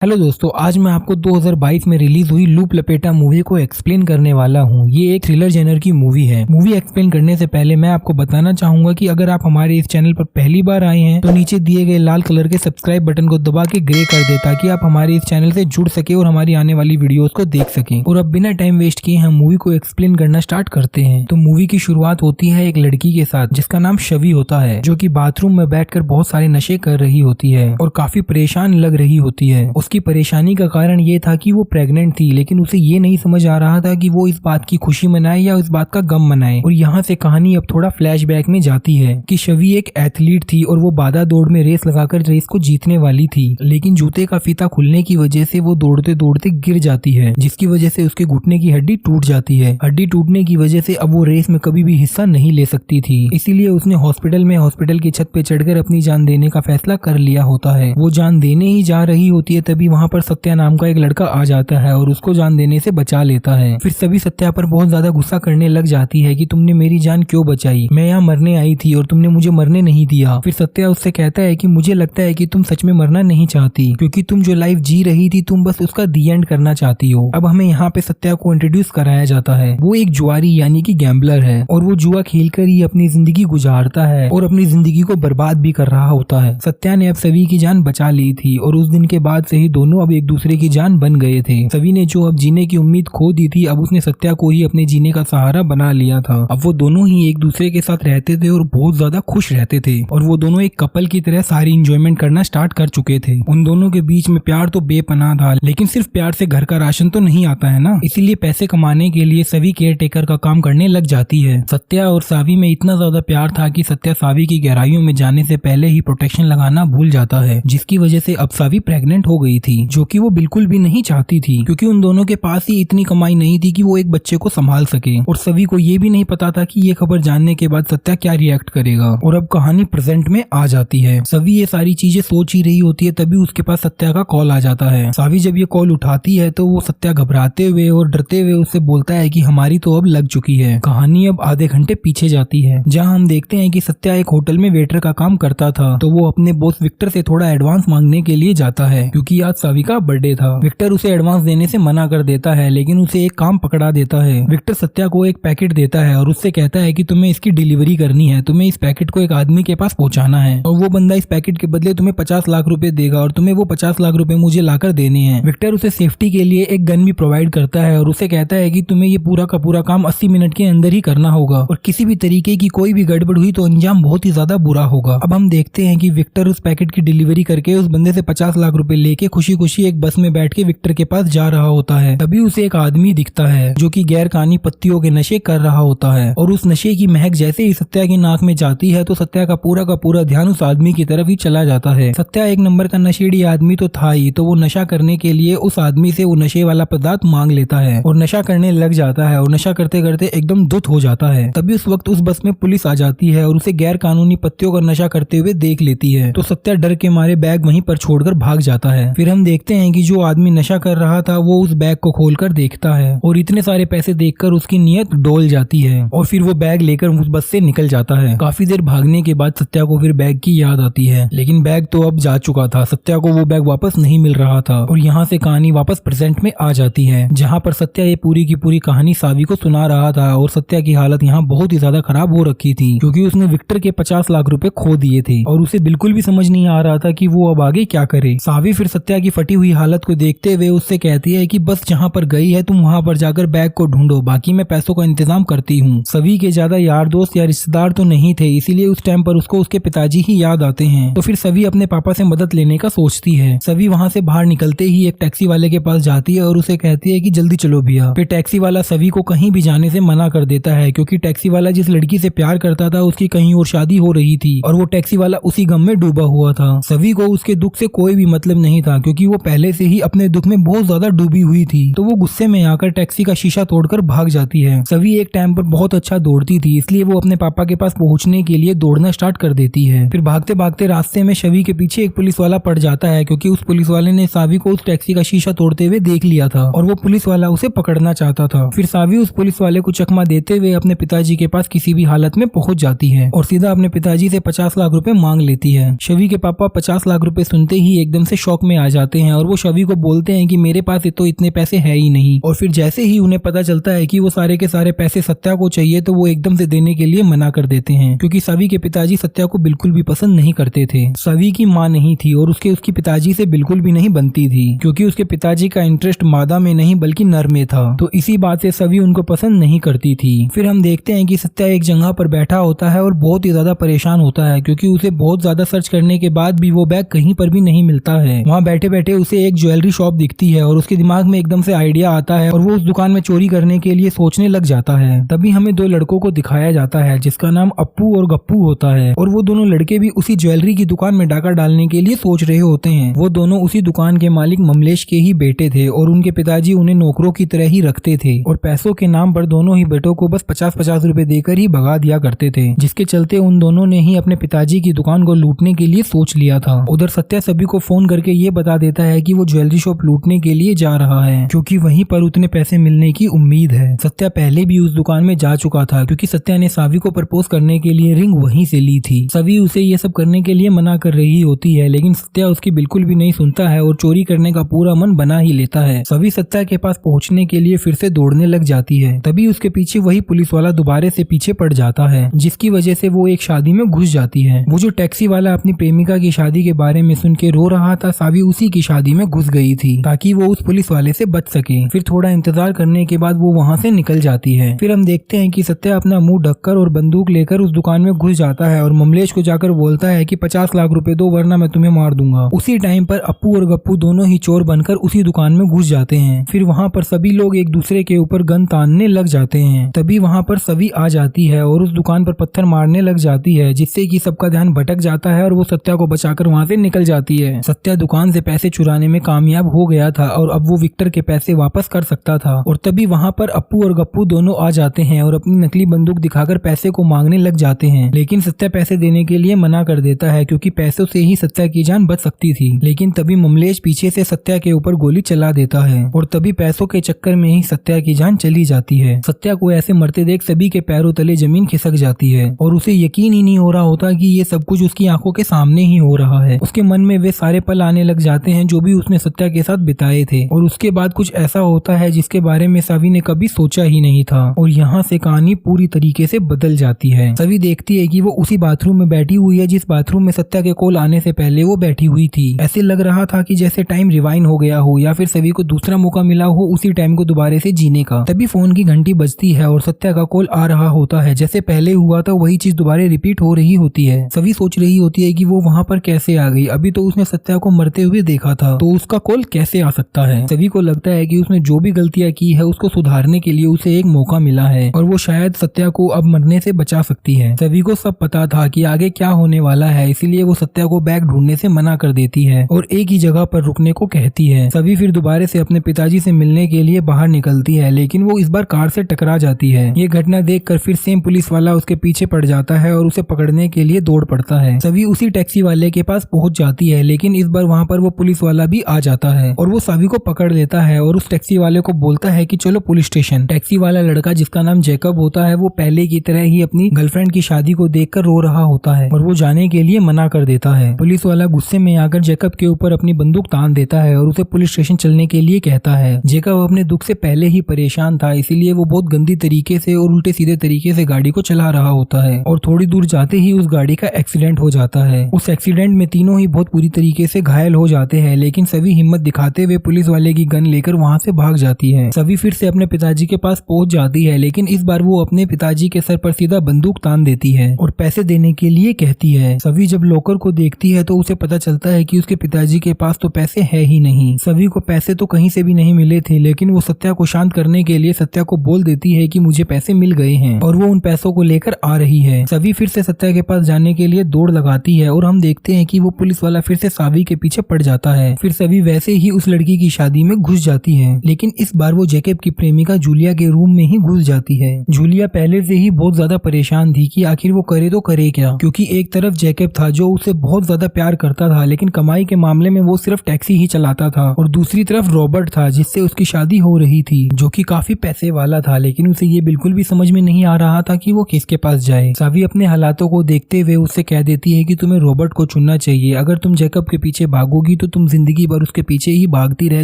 Hello दोस्तों, आज मैं आपको 2022 में रिलीज हुई लूप लपेटा मूवी को एक्सप्लेन करने वाला हूं। ये एक थ्रिलर जेनर की मूवी है। मूवी एक्सप्लेन करने से पहले मैं आपको बताना चाहूंगा कि अगर आप हमारे इस चैनल पर पहली बार आए हैं तो नीचे दिए गए लाल कलर के सब्सक्राइब बटन को दबा के ग्रे कर दे ताकि आप हमारे इस चैनल से जुड़ सके और हमारी आने वाली वीडियोस को देख सके। और अब बिना टाइम वेस्ट किए हम मूवी को एक्सप्लेन करना स्टार्ट करते हैं। तो मूवी की शुरुआत होती है एक लड़की के साथ जिसका नाम शवी होता है, जो की बाथरूम में बैठकर बहुत सारे नशे कर रही होती है और काफी परेशान लग रही होती है। उसकी परेशानी का कारण ये था कि वो प्रेग्नेंट थी, लेकिन उसे ये नहीं समझ आ रहा था कि वो इस बात की खुशी मनाए या इस बात का गम मनाए। और यहाँ से कहानी अब थोड़ा फ्लैशबैक में जाती है कि शवी एक एथलीट थी और वो बाधा दौड़ में रेस लगाकर रेस को जीतने वाली थी, लेकिन जूते का फीता खुलने की वजह से वो दौड़ते दौड़ते गिर जाती है, जिसकी वजह से उसके घुटने की हड्डी टूट जाती है। हड्डी टूटने की वजह से अब वो रेस में कभी भी हिस्सा नहीं ले सकती थी, इसीलिए उसने हॉस्पिटल की छत पे चढ़कर अपनी जान देने का फैसला कर लिया होता है। वो जान देने ही जा रही होती है, तभी वहाँ पर सत्या नाम का एक लड़का आ जाता है और उसको जान देने से बचा लेता है। फिर सभी सत्या पर बहुत ज्यादा गुस्सा करने लग जाती है कि तुमने मेरी जान क्यों बचाई, मैं यहाँ मरने आई थी और तुमने मुझे मरने नहीं दिया। फिर सत्या उससे कहता है कि मुझे लगता है कि तुम सच में मरना नहीं चाहती, क्योंकि तुम जो लाइफ जी रही थी तुम बस उसका दी एंड करना चाहती हो। अब हमें यहाँ पे सत्या को इंट्रोड्यूस कराया जाता है। वो एक जुआरी यानी कि गैम्बलर है और वो जुआ खेलकर ही अपनी जिंदगी गुजारता है और अपनी जिंदगी को बर्बाद भी कर रहा होता है। सत्या ने अब सभी की जान बचा ली थी और उस दिन के बाद से ही दोनों अब एक दूसरे की जान बन गए थे। सभी ने जो अब जीने की उम्मीद खो दी थी, अब उसने सत्या को ही अपने जीने का सहारा बना लिया था। अब वो दोनों ही एक दूसरे के साथ रहते थे और बहुत ज्यादा खुश रहते थे और वो दोनों एक कपल की तरह सारी इंजॉयमेंट करना स्टार्ट कर चुके थे। उन दोनों के बीच में प्यार तो बेपनाह था, लेकिन सिर्फ प्यार से घर का राशन तो नहीं आता है ना, इसीलिए पैसे कमाने के लिए सभी केयर टेकर का काम करने लग जाती है। सत्या और सावी में इतना ज्यादा प्यार था कि सत्या सावी की गहराइयों में जाने से पहले ही प्रोटेक्शन लगाना भूल जाता है, जिसकी वजह से अब सावी प्रेग्नेंट हो गई थी, जो कि वो बिल्कुल भी नहीं चाहती थी, क्योंकि उन दोनों के पास ही इतनी कमाई नहीं थी कि वो एक बच्चे को संभाल सके। और सभी को ये भी नहीं पता था कि ये खबर जानने के बाद सत्या क्या रिएक्ट करेगा। और अब कहानी प्रेजेंट में आ जाती है। सभी ये सारी चीजें सोच ही रही होती है, तभी उसके पास सत्या का कॉल आ जाता है। सावी जब ये कॉल उठाती है तो वो सत्या घबराते हुए और डरते हुए उससे बोलता है कि हमारी तो अब लग चुकी है। कहानी अब आधे घंटे पीछे जाती है, जहाँ हम देखते हैं कि सत्या एक होटल में वेटर का काम करता था, तो वो अपने बॉस विक्टर से थोड़ा एडवांस मांगने के लिए जाता है, क्योंकि आज सावी का बर्थडे था। विक्टर उसे एडवांस देने से मना कर देता है, लेकिन उसे एक काम पकड़ा देता है। विक्टर सत्या को एक पैकेट देता है और उससे कहता है कि तुम्हें इसकी डिलीवरी करनी है, तुम्हें इस पैकेट को एक आदमी के पास पहुंचाना है और वो बंदा इस पैकेट के बदले तुम्हें 50 लाख रुपए देगा और तुम्हें वो 50 लाख रुपए मुझे लाकर देने हैं। विक्टर उसे सेफ्टी के लिए एक गन भी प्रोवाइड करता है और उसे कहता है कि तुम्हें ये पूरा का पूरा काम 80 मिनट के अंदर ही करना होगा और किसी भी तरीके की कोई भी गड़बड़ हुई तो अंजाम बहुत ही ज्यादा बुरा होगा। अब हम देखते हैं कि विक्टर उस पैकेट की डिलीवरी करके उस बंदे से 50 लाख रुपए लेके खुशी खुशी एक बस में बैठ के विक्टर के पास जा रहा होता है। तभी उसे एक आदमी दिखता है जो कि गैर कानूनी पत्तियों के नशे कर रहा होता है और उस नशे की महक जैसे ही सत्या की नाक में जाती है तो सत्या का पूरा ध्यान उस आदमी की तरफ ही चला जाता है। सत्या एक नंबर का नशेड़ी आदमी तो था ही, तो वो नशा करने के लिए उस आदमी से वो नशे वाला पदार्थ मांग लेता है और नशा करने लग जाता है और नशा करते करते एकदम धुत हो जाता है। तभी उस वक्त उस बस में पुलिस आ जाती है और उसे गैर कानूनी पत्तियों का नशा करते हुए देख लेती है, तो सत्या डर के मारे बैग वहीं पर छोड़कर भाग जाता है। फिर हम देखते हैं कि जो आदमी नशा कर रहा था वो उस बैग को खोलकर देखता है और इतने सारे पैसे देखकर उसकी नीयत डोल जाती है और फिर वो बैग लेकर उस बस से निकल जाता है। काफी देर भागने के बाद सत्या को फिर बैग की याद आती है, लेकिन बैग तो अब जा चुका था। सत्या को वो बैग वापस नहीं मिल रहा था और यहाँ से कहानी वापस प्रेजेंट में आ जाती है, जहाँ पर सत्या ये पूरी की पूरी कहानी सावी को सुना रहा था और सत्या की हालत यहाँ बहुत ही ज्यादा खराब हो रखी थी, क्योंकि उसने विक्टर के 50 लाख रुपए खो दिए थे और उसे बिल्कुल भी समझ नहीं आ रहा था कि वो अब आगे क्या करे। सावी फिर सत्या की फटी हुई हालत को देखते हुए उससे कहती है कि बस जहाँ पर गई है तुम वहाँ पर जाकर बैग को ढूंढो, बाकी मैं पैसों का इंतजाम करती हूँ। सभी के ज्यादा यार दोस्त या रिश्तेदार तो नहीं थे, इसीलिए उस टाइम पर उसको उसके पिताजी ही याद आते हैं, तो फिर सभी अपने पापा से मदद लेने का सोचती है। सभी वहाँ से बाहर निकलते ही एक टैक्सी वाले के पास जाती है और उसे कहती है कि जल्दी चलो भैया। फिर टैक्सी वाला सभी को कहीं भी जाने से मना कर देता है, क्योंकि टैक्सी वाला जिस लड़की से प्यार करता था उसकी कहीं और शादी हो रही थी और वो टैक्सी वाला उसी गम में डूबा हुआ था। सभी को उसके दुख से कोई भी मतलब नहीं था, क्योंकि वो पहले से ही अपने दुख में बहुत ज्यादा डूबी हुई थी, तो वो गुस्से में आकर टैक्सी का शीशा तोड़कर भाग जाती है। सभी एक टाइम पर बहुत अच्छा दौड़ती थी, इसलिए वो अपने पापा के पास पहुंचने के लिए दौड़ना स्टार्ट कर देती है। फिर भागते भागते रास्ते में शवी के पीछे एक पुलिस वाला पड़ जाता है, क्योंकि उस पुलिस वाले ने सावी को उस टैक्सी का शीशा तोड़ते हुए देख लिया था और वो पुलिस वाला उसे पकड़ना चाहता था। फिर सावी उस पुलिस वाले को चकमा देते हुए अपने पिताजी के पास किसी भी हालत में पहुंच जाती है और सीधा अपने पिताजी से 50 लाख रुपए मांग लेती है। शवी के पापा 50 लाख रुपए सुनते ही एकदम से शॉक में आ जाते हैं और वो शवी को बोलते हैं कि मेरे पास तो इतने पैसे है ही नहीं। और फिर जैसे ही उन्हें पता चलता है कि वो सारे के सारे पैसे सत्या को चाहिए तो वो एकदम से देने के लिए मना कर देते हैं, क्योंकि शवी के पिताजी सत्या को बिल्कुल भी पसंद नहीं करते थे। शवी की माँ नहीं थी और उसके पिताजी से बिल्कुल भी नहीं बनती थी, क्योंकि उसके पिताजी का इंटरेस्ट मादा में नहीं बल्कि नर में था। तो इसी बात से शवी उनको पसंद नहीं करती थी। फिर हम देखते हैं कि सत्या एक जगह पर बैठा होता है और बहुत ही ज्यादा परेशान होता है, क्योंकि उसे बहुत ज्यादा सर्च करने के बाद भी वो बैग कहीं पर भी नहीं मिलता है। वहाँ बैठे बैठे उसे एक ज्वेलरी शॉप दिखती है और उसके दिमाग में एकदम से आइडिया आता है और वो उस दुकान में चोरी करने के लिए सोचने लग जाता है। तभी हमें दो लड़कों को दिखाया जाता है जिसका नाम अप्पू और गप्पू होता है, और वो दोनों लड़के भी उसी ज्वेलरी की दुकान में डाका डालने के लिए सोच रहे होते हैं। वो दोनों उसी दुकान के मालिक ममलेश के ही बेटे थे और उनके पिताजी उन्हें नौकरों की तरह ही रखते थे, और पैसों के नाम पर दोनों ही बेटों को बस 50-50 रुपए देकर ही भगा दिया करते थे, जिसके चलते उन दोनों ने ही अपने पिताजी की दुकान को लूटने के लिए सोच लिया था। उधर सत्या सभी को फोन करके ये बता देता है कि वो ज्वेलरी शॉप लूटने के लिए जा रहा है, क्योंकि वहीं पर उतने पैसे मिलने की उम्मीद है। सत्या पहले भी उस दुकान में जा चुका था, क्योंकि सत्या ने सावी को प्रपोज करने के लिए रिंग वहीं से ली थी। सभी उसे ये सब करने के लिए मना कर रही होती है, लेकिन सत्या उसकी बिल्कुल भी नहीं सुनता है और चोरी करने का पूरा मन बना ही लेता है। सभी सत्या के पास पहुंचने के लिए फिर से दौड़ने लग जाती है। तभी उसके पीछे वही पुलिस वाला दोबारा से पीछे पड़ जाता है, जिसकी वजह से वो एक शादी में घुस जाती है। वो जो टैक्सी वाला अपनी प्रेमिका की शादी के बारे में सुन के रो रहा था, सावी उसी की शादी में घुस गई थी ताकि वो उस पुलिस वाले से बच सके। फिर थोड़ा इंतजार करने के बाद वो वहाँ से निकल जाती है। फिर हम देखते हैं कि सत्या अपना मुंह ढककर और बंदूक लेकर उस दुकान में घुस जाता है और ममलेश को जाकर बोलता है कि 50 लाख रुपए दो वरना मैं तुम्हें मार दूंगा। उसी टाइम पर अप्पू और गप्पू दोनों ही चोर बनकर उसी दुकान में घुस जाते हैं। फिर वहाँ पर सभी लोग एक दूसरे के ऊपर गन तानने लग जाते हैं। तभी वहाँ पर सभी आ जाती है और उस दुकान पर पत्थर मारने लग जाती है, जिससे कि सबका ध्यान भटक जाता है और वो सत्या को बचाकर वहाँ से निकल जाती है। सत्या दुकान से पैसे चुराने में कामयाब हो गया था और अब वो विक्टर के पैसे वापस कर सकता था। और तभी वहाँ पर अप्पू और गप्पू दोनों आ जाते हैं और अपनी नकली बंदूक दिखाकर पैसे को मांगने लग जाते हैं, लेकिन सत्या पैसे देने के लिए मना कर देता है, क्योंकि पैसों से ही सत्या की जान बच सकती थी। लेकिन तभी ममलेश पीछे से सत्या के ऊपर गोली चला देता है और तभी पैसों के चक्कर में ही सत्या की जान चली जाती है। सत्या को ऐसे मरते देख सभी के पैरों तले जमीन खिसक जाती है और उसे यकीन ही नहीं हो रहा होता कि ये सब कुछ उसकी आंखों के सामने ही हो रहा है। उसके मन में वे सारे पल आने लग जाते हैं जो भी उसने सत्या के साथ बिताए थे, और उसके बाद कुछ ऐसा होता है जिसके बारे में सभी ने कभी सोचा ही नहीं था, और यहाँ से कहानी पूरी तरीके से बदल जाती है। सभी देखती है कि वो उसी बाथरूम में बैठी हुई है जिस बाथरूम में सत्या के कॉल आने से पहले वो बैठी हुई थी। ऐसे लग रहा था कि जैसे टाइम रिवाइंड हो गया हो या फिर सभी को दूसरा मौका मिला हो उसी टाइम को दोबारा से जीने का। तभी फोन की घंटी बजती है और सत्या का कॉल आ रहा होता है। जैसे पहले हुआ था वही चीज दोबारा रिपीट हो रही होती है। सभी सोच रही होती है कि वो वहाँ पर कैसे आ गई, अभी तो उसने सत्या को मरते हुए देखा था, तो उसका कॉल कैसे आ सकता है। सभी को लगता है कि उसने जो भी गलतियां की है उसको सुधारने के लिए उसे एक मौका मिला है और वो शायद सत्या को अब मरने से बचा सकती है। सभी को सब पता था कि आगे क्या होने वाला है, इसीलिए वो सत्या को बैग ढूंढने से मना कर देती है और एक ही जगह पर रुकने को कहती है। सभी फिर दोबारा से अपने पिताजी से मिलने के लिए बाहर निकलती है, लेकिन वो इस बार कार से टकरा जाती है। ये घटना देखकर फिर सेम पुलिस वाला उसके पीछे पड़ जाता है और उसे पकड़ने के लिए दौड़ पड़ता है। सभी उसी टैक्सी वाले के पास पहुंच जाती है, लेकिन इस बार वहाँ पर वो पुलिस वाला भी आ जाता है और वो सभी को पकड़ लेता है और उस टैक्सी वाले को बोलता है कि चलो पुलिस स्टेशन। टैक्सी वाला लड़का जिसका नाम जैकब होता है वो पहले की तरह ही अपनी गर्लफ्रेंड की शादी को देखकर रो रहा होता है और वो जाने के लिए मना कर देता है। पुलिस वाला गुस्से में आकर जैकब के ऊपर अपनी बंदूक तान देता है और उसे पुलिस स्टेशन चलने के लिए कहता है। जैकब अपने दुख से पहले ही परेशान था, इसीलिए वो बहुत गंदी तरीके से और उल्टे सीधे तरीके से गाड़ी को चला रहा होता है और थोड़ी दूर जाते ही उस गाड़ी का एक्सीडेंट हो जाता है। उस एक्सीडेंट में तीनों ही बहुत बुरी तरीके से घायल हो जाते हैं, लेकिन सभी हिम्मत दिखाते हुए पुलिस वाले की गन लेकर वहाँ से भाग जाती है। सभी फिर से अपने पिताजी के पास पहुंच जाती है, लेकिन इस बार वो अपने पिताजी के सर पर सीधा बंदूक तान देती है और पैसे देने के लिए कहती है। सभी जब लॉकर को देखती है तो उसे पता चलता है कि उसके पिताजी के पास तो पैसे है ही नहीं। सभी को पैसे तो कहीं से भी नहीं मिले थे, लेकिन वो सत्या को शांत करने के लिए सत्या को बोल देती है कि मुझे पैसे मिल गए हैं और वो उन पैसों को लेकर आ रही है। सभी फिर से सत्या के पास जाने के लिए दौड़ लगाती है और हम देखते हैं कि वो पुलिस वाला फिर से सावी के पीछे पड़ जाता है। फिर सभी वैसे ही उस लड़की की शादी में घुस जाती है, लेकिन इस बार वो जैकब की प्रेमिका जूलिया के रूम में ही घुस जाती है। जूलिया पहले से ही बहुत ज्यादा परेशान थी कि आखिर वो करे तो करे क्या, क्योंकि एक तरफ जैकब था जो उसे बहुत ज्यादा प्यार करता था, लेकिन कमाई के मामले में वो सिर्फ टैक्सी ही चलाता था, और दूसरी तरफ रॉबर्ट था जिससे उसकी शादी हो रही थी, जो कि काफी पैसे वाला था, लेकिन उसे ये बिल्कुल भी समझ में नहीं आ रहा था कि वो किसके पास जाए। सावी अपने हालातों को देखते हुए उससे कह देती है कि तुम्हें रॉबर्ट को चुनना चाहिए, अगर तुम जैकब के पीछे भागोगी तो तुम जिंदगी भर उसके पीछे ही भागती रह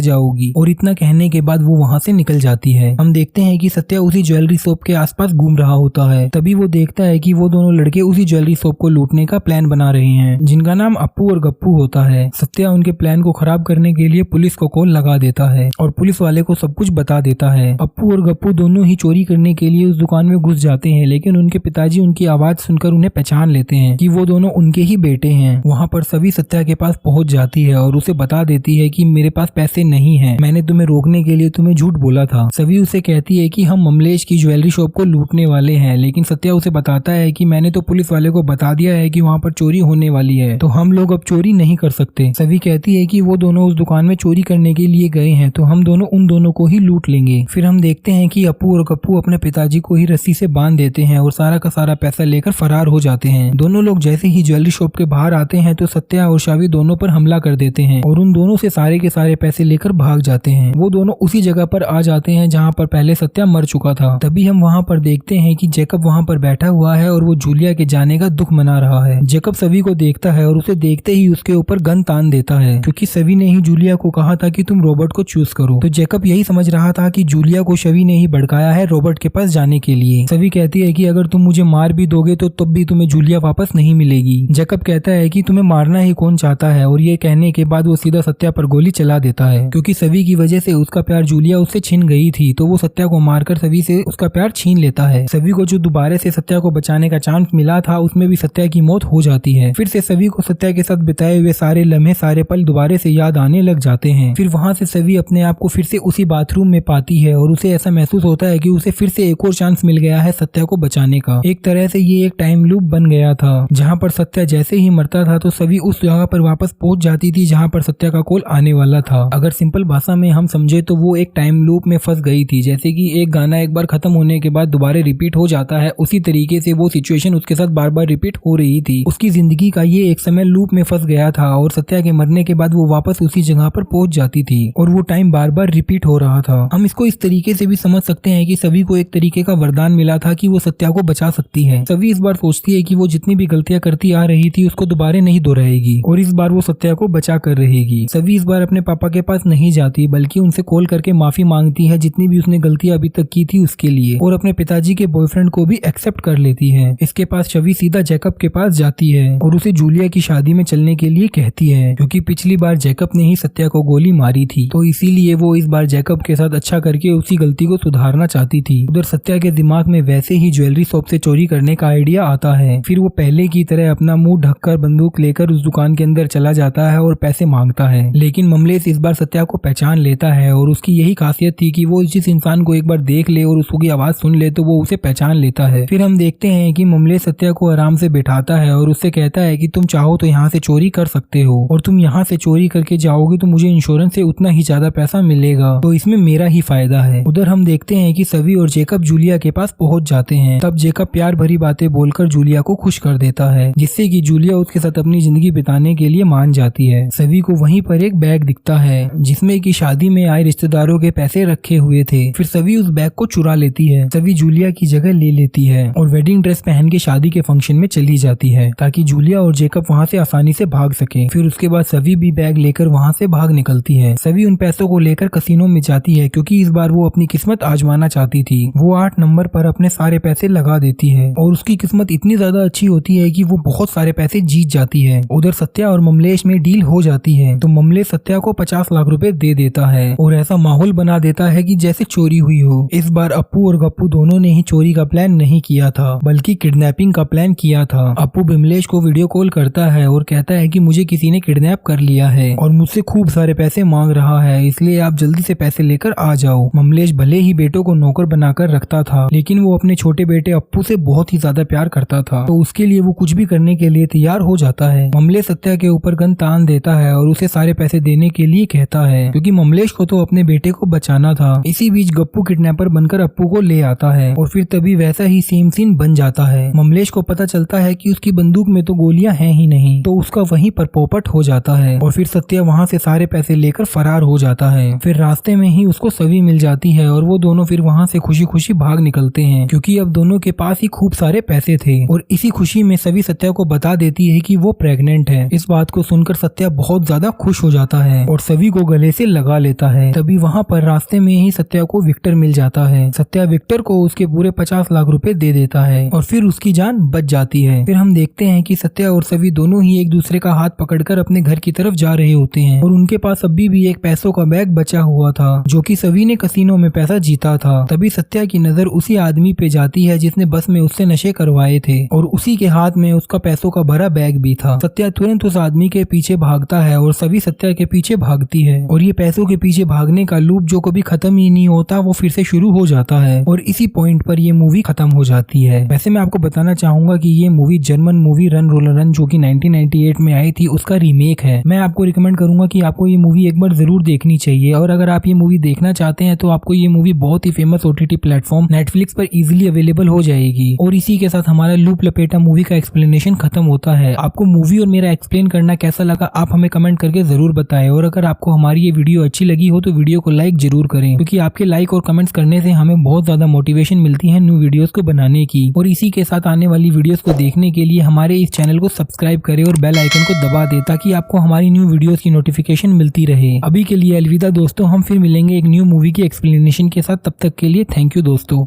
जाओगी। और इतना कहने के बाद वो वहाँ से निकल जाती है। हम देखते हैं कि सत्या उसी ज्वेलरी शॉप के आसपास घूम रहा होता है। तभी वो देखता है कि वो दोनों लड़के उसी ज्वेलरी शॉप को लूटने का प्लान बना रहे हैं, जिनका नाम अप्पू और गप्पू होता है। सत्या उनके प्लान को खराब करने के लिए पुलिस को कॉल लगा देता है और पुलिस वाले को सब कुछ बता देता है। अप्पू और गप्पू दोनों ही चोरी करने के लिए उस दुकान में घुस जाते हैं, लेकिन उनके पिताजी उनकी आवाज सुनकर उन्हें पहचान लेते हैं कि वो दोनों उनके ही बेटे हैं। वहाँ पर सभी सत्या के पास पहुँच जाती है और उसे बता देती है कि मेरे पास पैसे नहीं है, मैंने तुम्हें रोकने के लिए तुम्हें झूठ बोला था। सभी उसे कहती है कि हम ममलेश की ज्वेलरी शॉप को लूटने वाले हैं, लेकिन सत्या उसे बताता है कि मैंने तो पुलिस वाले को बता दिया है कि वहाँ पर चोरी होने वाली है, तो हम लोग अब चोरी नहीं कर सकते। सभी कहती है कि वो दोनों उस दुकान में चोरी करने के लिए गए हैं, तो हम दोनों उन दोनों को ही लूट लेंगे। फिर हम देखते हैं कि अप्पू और गप्पू अपने पिताजी को ही रस्सी से बांध देते हैं और सारा का सारा पैसा लेकर फरार हो जाते हैं। दोनों लोग जैसे ही ज्वेलरी शॉप के बाहर आते हैं तो सत्या और शावी दोनों पर हमला कर देते हैं और उन दोनों से सारे के सारे पैसे लेकर भाग जाते हैं। वो दोनों उसी जगह पर आ जाते हैं जहाँ पर पहले सत्या मर चुका था। तभी हम वहाँ पर देखते हैं कि जैकब वहाँ पर बैठा हुआ है और वो जूलिया के जाने का दुख मना रहा है। जैकब सभी को देखता है और उसे देखते ही उसके ऊपर गन तान देता है, क्योंकि सभी ने ही जूलिया को कहा था कि तुम रॉबर्ट को चूज करो। तो जैकब यही समझ रहा था कि जूलिया को शवी ने ही भड़काया है रॉबर्ट के पास जाने के लिए। सभी कहती है कि अगर तुम मुझे मार भी दोगे तो तब भी तुम्हें जूलिया वापस नहीं मिलेगी। जैकब कहता है कि तुम्हें मारना ही कौन चाहता है, और ये कहने के बाद वो सीधा सत्या पर गोली चला देता है, क्योंकि सभी की वजह से उसका प्यार जूलिया उससे छिन गई थी, तो वो सत्या को मारकर सभी से उसका प्यार छीन लेता है। सभी को जो दोबारा से सत्या को बचाने का चांस मिला था उसमें भी सत्या की मौत हो जाती है। फिर से सभी को सत्या के साथ बिताए हुए सारे लम्हे सारे पल दोबारा से याद आने लग जाते हैं। फिर वहाँ से सभी अपने आप को फिर से उसी बाथरूम में पाती है और उसे ऐसा महसूस होता है कि उसे फिर से एक और चांस मिल गया है सत्या को बचाने का। एक तरह से ये एक टाइम लूप बन गया था, जहाँ पर सत्या जैसे ही मरता था तो सभी उस जगह पर वापस पहुंच जाती थी जहाँ पर सत्या का कॉल आने वाला था। अगर सिंपल भाषा में हम समझे तो वो एक टाइम लूप में फंस गई थी। जैसे कि एक गाना एक बार खत्म होने के बाद दोबारा रिपीट हो जाता है, उसी तरीके से वो सिचुएशन उसके साथ बार बार रिपीट हो रही थी। उसकी जिंदगी का ये एक समय लूप में फंस गया था और सत्या के मरने के बाद वो वापस उसी जगह पर पहुंच जाती थी और वो टाइम बार बार रिपीट हो रहा था। हम इसको इस तरीके से भी समझ सकते हैं कि सभी को एक तरीके का वरदान मिला था कि वो सत्या को बचा सकती है। सभी इस बार सोचती है कि वो जितनी भी गलतियां करती आ रही थी उसको दोबारा नहीं दोहराएगी और इस बार वो सत्या को बचा कर रहेगी। सभी इस बार अपने पापा के पास नहीं जाती बल्कि उनसे कॉल करके माफी मांगती है जितनी भी उसने गलतियां अभी तक की थी उसके लिए, और अपने पिताजी के बॉयफ्रेंड को भी एक्सेप्ट कर लेती है। इसके पास शवी सीधा जैकब के पास जाती है और उसे जूलिया की शादी में चलने के लिए कहती है, क्योंकि पिछली बार जैकब ने ही सत्या को गोली मारी थी, तो इसीलिए वो इस बार जैकब के साथ अच्छा करके उसी गलती को सुधारना चाहती थी। उधर सत्या के दिमाग में वैसे ही ज्वेलरी शॉप से चोरी करने का आइडिया आता है। फिर वो पहले की तरह अपना मुंह ढककर बंदूक लेकर उस दुकान के अंदर चला जाता है और पैसे मांगता है, लेकिन ममलेश इस बार सत्या को पहचान लेता है और उसकी यही खासियत थी कि वो जिस इंसान को एक बार देख ले और उसकी आवाज सुन ले तो वो उसे पहचान लेता है। फिर हम देखते हैं कि ममलेश सत्या को आराम से बिठाता है और उससे कहता है कि तुम चाहो तो यहाँ से चोरी कर सकते हो, और तुम यहाँ से चोरी करके जाओगे तो मुझे इंश्योरेंस से उतना ही ज्यादा पैसा मिलेगा, तो इसमें मेरा ही फायदा है। उधर हम देखते हैं कि सवी और जैकब जूलिया के पास पहुंच जाते हैं। तब जैकब प्यार भरी बातें बोलकर जूलिया को खुश कर देता है, जिससे कि जूलिया उसके साथ अपनी जिंदगी बिताने के लिए मान जाती है। सभी को वहीं पर एक बैग दिखता है जिसमें कि शादी में आए रिश्तेदारों के पैसे रखे हुए थे। फिर सभी उस बैग को चुरा लेती है। सभी जूलिया की जगह ले लेती है और वेडिंग ड्रेस पहन के शादी के फंक्शन में चली जाती है ताकि जूलिया और जैकब वहाँ से आसानी से भाग सके। फिर उसके बाद सभी भी बैग लेकर वहाँ से भाग निकलती है। सभी उन पैसों को लेकर कसिनो में जाती है क्योंकि इस बार वो अपनी किस्मत आजमाना चाहती थी। वो 8 नंबर पर अपने सारे पैसे लगा देती है और उसकी किस्मत इतनी ज्यादा अच्छी होती है कि वो बहुत सारे पैसे जीत जाती है। उधर सत्या और ममलेश में डील हो जाती है तो ममलेश सत्या को 50 लाख रुपए दे देता है और ऐसा माहौल बना देता है कि जैसे चोरी हुई हो। इस बार अप्पू और गप्पू दोनों ने ही चोरी का प्लान नहीं किया था बल्कि किडनैपिंग का प्लान किया था। अप्पू बिमलेश को वीडियो कॉल करता है और कहता है कि मुझे किसी ने किडनैप कर लिया है और मुझसे खूब सारे पैसे मांग रहा है, इसलिए आप जल्दी से पैसे लेकर आ जाओ। ममलेश भले ही बेटों को नौकर बनाकर रखता था लेकिन वो अपने छोटे बेटे अप्पू से बहुत ही ज्यादा प्यार करता था, तो उसके लिए वो कुछ भी करने के लिए तैयार हो जाता है। ममलेश सत्या के ऊपर गन तान देता है और उसे सारे पैसे देने के लिए कहता है क्योंकि ममलेश को तो अपने बेटे को बचाना था। इसी बीच गप्पू किडनैपर बनकर अप्पू को ले आता है और फिर तभी वैसा ही सेम सीन बन जाता है। ममलेश को पता चलता है कि उसकी बंदूक में तो गोलियां हैं ही नहीं, तो उसका वहीं पर पोपट हो जाता है और फिर सत्या वहां से सारे पैसे लेकर फरार हो जाता है। फिर रास्ते में ही उसको सवी मिल जाती है और वो दोनों फिर वहां से खुशी खुशी भाग निकलते हैं क्योंकि अब दोनों के पास ही खूब सारे पैसे थे और इसी खुशी में सवी सत्या को बता देती है कि वो प्रेग्नेंट है। इस बात को सुनकर सत्या बहुत ज्यादा खुश हो जाता है और सभी को गले से लगा लेता है। तभी वहाँ पर रास्ते में ही सत्या को विक्टर मिल जाता है। सत्या विक्टर को उसके पूरे 50 लाख रुपए दे देता है और फिर उसकी जान बच जाती है। फिर हम देखते हैं कि सत्या और सभी दोनों ही एक दूसरे का हाथ पकड़कर अपने घर की तरफ जा रहे होते हैं और उनके पास अभी भी एक पैसों का बैग बचा हुआ था जो कि सभी ने कसिनो में पैसा जीता था। तभी सत्या की नजर उसी आदमी पे जाती है जिसने बस में उससे नशे करवाए थे और उसी के हाथ में उसका पैसों का भरा बैग भी था। सत्या तुरंत उस आदमी के पीछे भागता है और सभी सत्या के पीछे भागती है और ये पैसों के पीछे भागने का लूप जो कभी खत्म ही नहीं होता वो फिर से शुरू हो जाता है और इसी पॉइंट पर ये मूवी खत्म हो जाती है। वैसे मैं आपको बताना चाहूंगा कि ये movie German movie run roller run जो कि 1998 में आई थी उसका रीमेक है। मैं आपको रिकमेंड करूंगा कि आपको ये मूवी एक बार जरूर देखनी चाहिए और अगर आप ये मूवी देखना चाहते हैं तो आपको ये मूवी बहुत ही फेमस OTT प्लेटफॉर्म नेटफ्लिक्स पर इजीली अवेलेबल हो जाएगी। और इसी के साथ हमारा लूप लपेटा मूवी का एक्सप्लेनेशन खत्म होता है। आपको मूवी और मेरा एक्सप्लेन करना कैसा लगा आप हमें कमेंट करके जरूर बताएं और अगर आपको हमारी ये वीडियो अच्छी लगी हो तो वीडियो को लाइक जरूर करें क्योंकि आपके लाइक और कमेंट्स करने से हमें बहुत ज्यादा मोटिवेशन मिलती है न्यू वीडियोस को बनाने की। और इसी के साथ आने वाली वीडियोस को देखने के लिए हमारे इस चैनल को सब्सक्राइब करें और बेल आइकन को दबा दें ताकि आपको हमारी न्यू वीडियोस की नोटिफिकेशन मिलती रहे। अभी के लिए अलविदा दोस्तों, हम फिर मिलेंगे एक न्यू मूवी की एक्सप्लेनेशन के साथ। तब तक के लिए थैंक यू दोस्तों।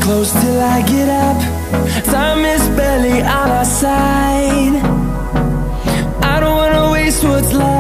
Close till I get up. Time is barely on our side. I don't wanna waste what's left.